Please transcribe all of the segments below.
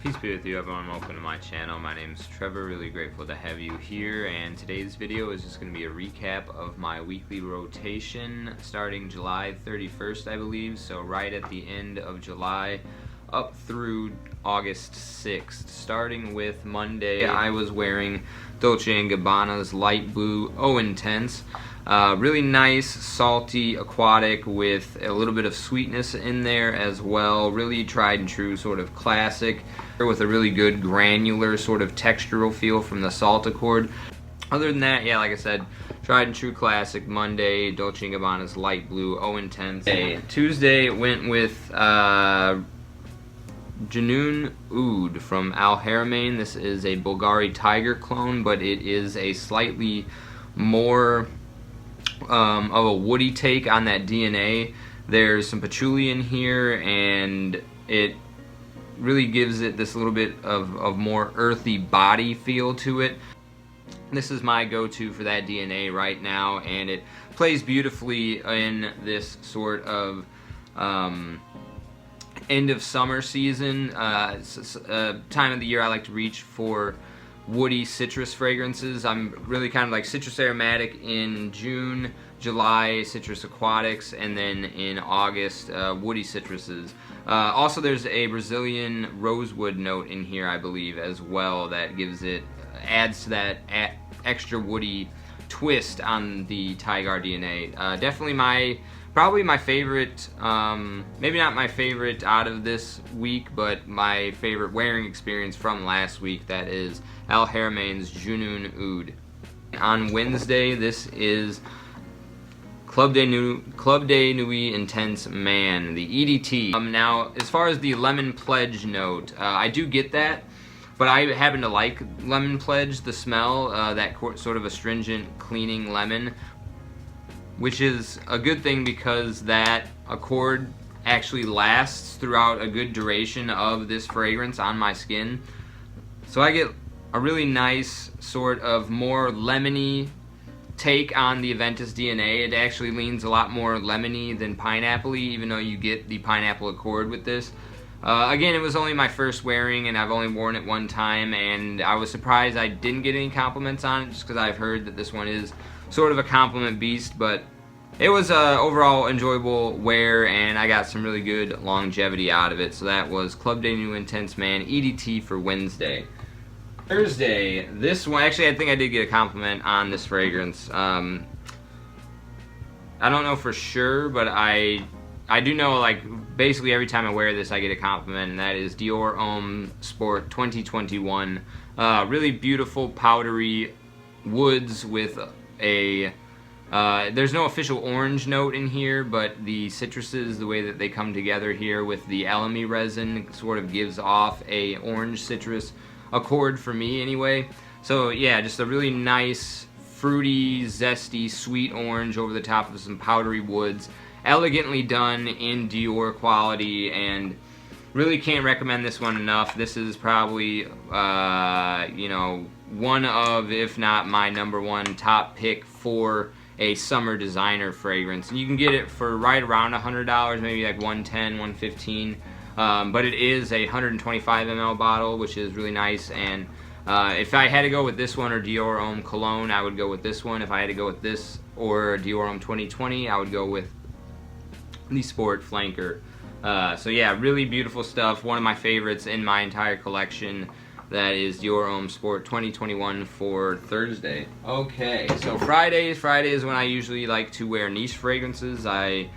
Peace be with you, everyone. Welcome to my channel. My name is Trevor. Really grateful to have you here, and today's video is just going to be a recap of my weekly rotation starting July 31st, I believe, so right at the end of July up through August 6th. Starting with Monday, I was wearing Dolce&Gabbana's light blue Eau Intense. Really nice, salty, aquatic with a little bit of sweetness in there as well. Really tried and true sort of classic with a really good granular sort of textural feel from the salt accord. Other than that, yeah, like I said, tried and true classic. Monday, Dolce & Gabbana's light blue Eau Intense. Tuesday went with Junoon Oud from Haramain. This is a Bulgari Tiger clone, but it is a slightly more of a woody take on that DNA. There's some patchouli in here, and it really gives it this little bit of more earthy body feel to it. This is my go-to for that DNA right now, and it plays beautifully in this sort of end of summer season. Time of the year I like to reach for woody citrus fragrances. I'm really kind of like citrus aromatic in June, July citrus aquatics, and then in August woody citruses. Also there's a Brazilian rosewood note in here, I believe, as well, that adds to that extra woody twist on the Tiger DNA. Definitely probably my favorite, maybe not my favorite out of this week, but my favorite wearing experience from last week. That is Haramain's Junoon Oud. On Wednesday, this is Club de Nuit Intense Man, the EDT. Now, as far as the lemon pledge note, I do get that, but I happen to like lemon pledge, the smell, that sort of astringent, cleaning lemon, which is a good thing because that accord actually lasts throughout a good duration of this fragrance on my skin. So I get a really nice sort of more lemony take on the Aventus DNA. It actually leans a lot more lemony than pineapple-y, even though you get the pineapple accord with this. Again, it was only my first wearing, and I've only worn it one time, and I was surprised I didn't get any compliments on it, just because I've heard that this one is sort of a compliment beast. But it was a overall enjoyable wear, and I got some really good longevity out of it. So that was Club de Nuit Intense Man EDT for Wednesday. Thursday, this one, actually I think I did get a compliment on this fragrance. I don't know for sure, but I do know, like, basically every time I wear this I get a compliment, and that is Dior Homme Sport 2021. Really beautiful powdery woods with a there's no official orange note in here, but the citruses, the way that they come together here with the elemi resin, sort of gives off a orange citrus accord for me anyway. So yeah, just a really nice, fruity, zesty, sweet orange over the top of some powdery woods. Elegantly done in Dior quality, and really can't recommend this one enough. This is probably, you know, one of, if not my #1 top pick for a summer designer fragrance. And you can get it for right around $100, maybe like $110, $115. But it is a 125 ml bottle, which is really nice. And if I had to go with this one or Dior Homme Cologne, I would go with this one. If I had to go with this or Dior Homme 2020, I would go with the Sport Flanker. So yeah, really beautiful stuff. One of my favorites in my entire collection. That is Dior Homme Sport 2021 for Thursday. Okay, so Friday is when I usually like to wear niche fragrances. I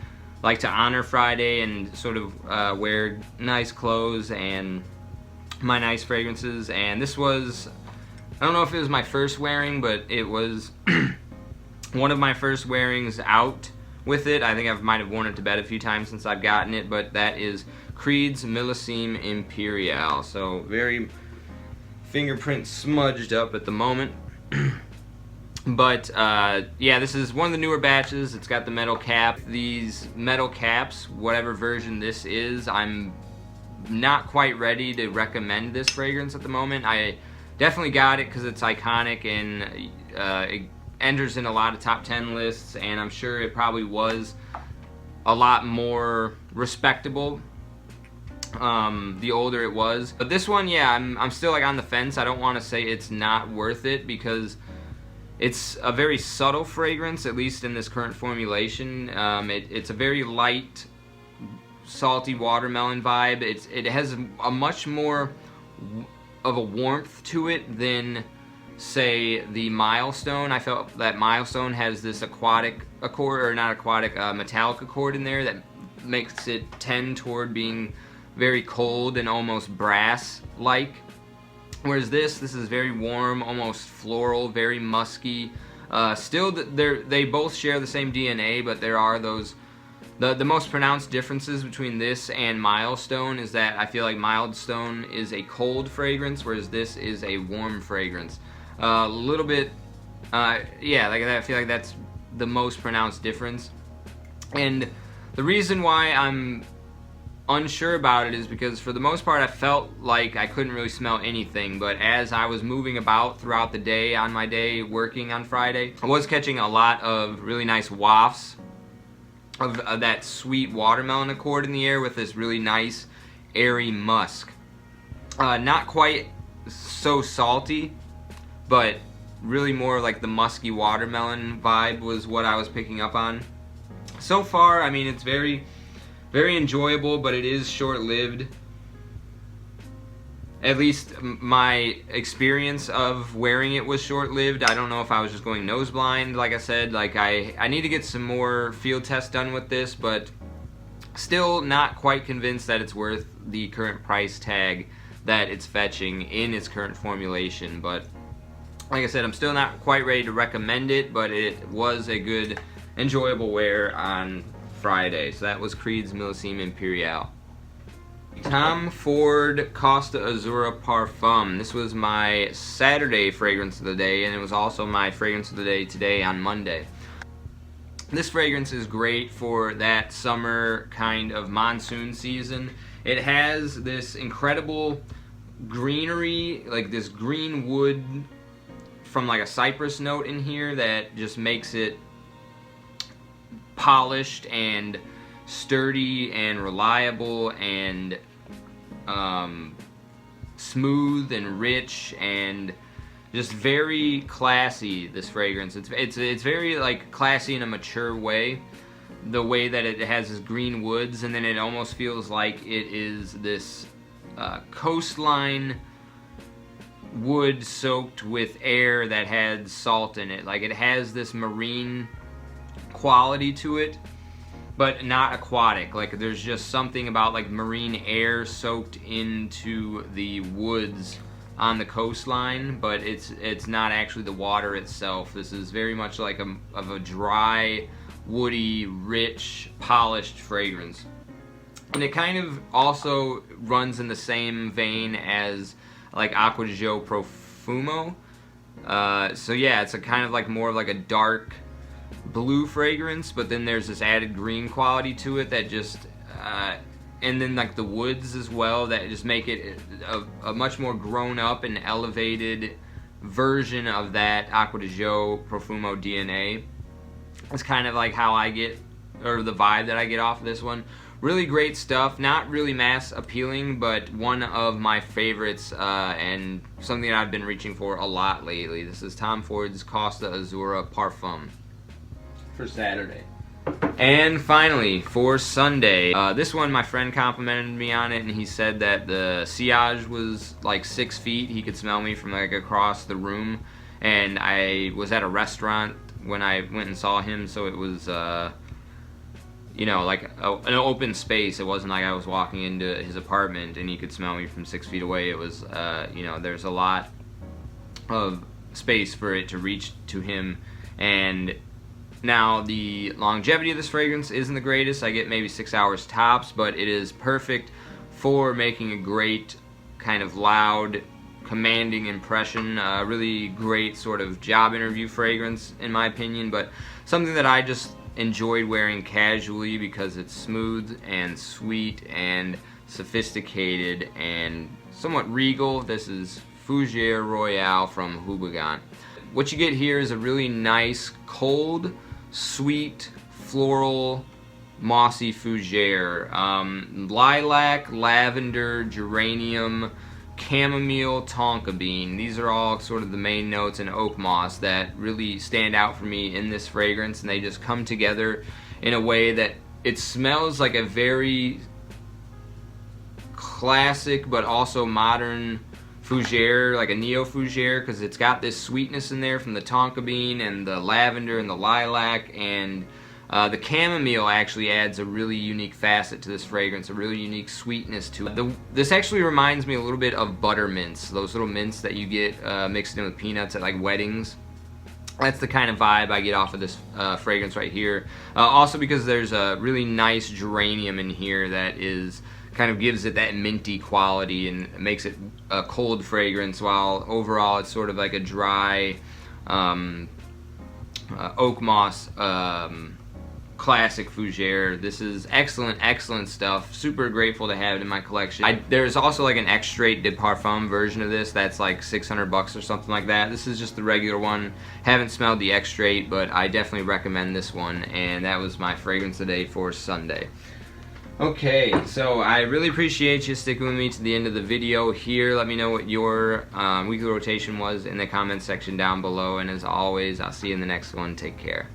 like to honor Friday and sort of wear nice clothes and my nice fragrances. And this was, I don't know if it was my first wearing, but it was one of my first wearings out with it. I think I might have worn it to bed a few times since I've gotten it, but that is Creed's Millesime Imperial. So very fingerprint smudged up at the moment. But yeah, this is one of the newer batches. It's got the metal cap. These metal caps, whatever version this is, I'm not quite ready to recommend this fragrance at the moment. I definitely got it because it's iconic, and it enters in a lot of top 10 lists, and I'm sure it probably was a lot more respectable the older it was. But this one, yeah, I'm still like on the fence. I don't want to say it's not worth it because it's a very subtle fragrance, at least in this current formulation. It's a very light, salty watermelon vibe. It has a much more of a warmth to it than, say, the Milestone. I felt that Milestone has this aquatic accord, or not aquatic, metallic accord in there that makes it tend toward being very cold and almost brass-like. Whereas this is very warm, almost floral, very musky. Still, they both share the same DNA, but there are those... The most pronounced differences between this and Milestone is that I feel like Milestone is a cold fragrance, whereas this is a warm fragrance. A little bit... yeah, like I feel like that's the most pronounced difference. And the reason why I'm unsure about it is because for the most part I felt like I couldn't really smell anything, but as I was moving about throughout the day on my day working on Friday, I was catching a lot of really nice wafts of that sweet watermelon accord in the air with this really nice airy musk. Not quite so salty, but really more like the musky watermelon vibe was what I was picking up on. So far, I mean, it's very enjoyable, but it is short-lived. At least my experience of wearing it was short-lived. I don't know if I was just going nose blind, like I said. Like I need to get some more field tests done with this, but still not quite convinced that it's worth the current price tag that it's fetching in its current formulation. But like I said, I'm still not quite ready to recommend it, but it was a good, enjoyable wear on Friday. So that was Creed's Millesime Imperial. Tom Ford Costa Azzurra Parfum. This was my Saturday fragrance of the day, and it was also my fragrance of the day today on Monday. This fragrance is great for that summer kind of monsoon season. It has this incredible greenery, like this green wood from like a cypress note in here that just makes it polished and sturdy and reliable and smooth and rich and just very classy. This fragrance, it's very like classy in a mature way, the way that it has this green woods, and then it almost feels like it is this coastline wood soaked with air that had salt in it. Like it has this marine quality to it, but not aquatic. Like there's just something about like marine air soaked into the woods on the coastline, but it's not actually the water itself. This is very much like a dry, woody, rich, polished fragrance. And it kind of also runs in the same vein as like Acqua di Gio Profumo. So yeah, it's a kind of like more of like a dark blue fragrance, but then there's this added green quality to it that just and then like the woods as well that just make it a much more grown up and elevated version of that Acqua di Gio Profumo DNA. It's kind of like how I get, or the vibe that I get off of this one. Really great stuff, not really mass appealing, but one of my favorites and something that I've been reaching for a lot lately. This is Tom Ford's Costa Azzurra Parfum for Saturday. And finally, for Sunday, this one my friend complimented me on it, and he said that the sillage was like 6 feet. He could smell me from like across the room, and I was at a restaurant when I went and saw him, so it was you know, like an open space. It wasn't like I was walking into his apartment and he could smell me from 6 feet away. It was you know, there's a lot of space for it to reach to him. And now the longevity of this fragrance isn't the greatest. I get maybe 6 hours tops, but it is perfect for making a great kind of loud, commanding impression. Really great sort of job interview fragrance in my opinion, but something that I just enjoyed wearing casually because it's smooth and sweet and sophisticated and somewhat regal. This is Fougere Royale from Houbigant. What you get here is a really nice, cold, sweet, floral, mossy fougere, lilac, lavender, geranium, chamomile, tonka bean. These are all sort of the main notes in oak moss that really stand out for me in this fragrance, and they just come together in a way that it smells like a very classic but also modern fougere, like a neo fougere, because it's got this sweetness in there from the tonka bean and the lavender and the lilac, and the chamomile actually adds a really unique facet to this fragrance, a really unique sweetness to it. This actually reminds me a little bit of butter mints, those little mints that you get mixed in with peanuts at like weddings. That's the kind of vibe I get off of this fragrance right here. Also because there's a really nice geranium in here that is kind of gives it that minty quality and makes it a cold fragrance, while overall it's sort of like a dry oak moss classic fougere. This is excellent, excellent stuff. Super grateful to have it in my collection. There's also like an extrait de parfum version of this that's like $600 or something like that. This is just the regular one. Haven't smelled the extrait, but I definitely recommend this one, and that was my fragrance today for Sunday. Okay, so I really appreciate you sticking with me to the end of the video here. Let me know what your weekly rotation was in the comments section down below, and as always, I'll see you in the next one. Take care.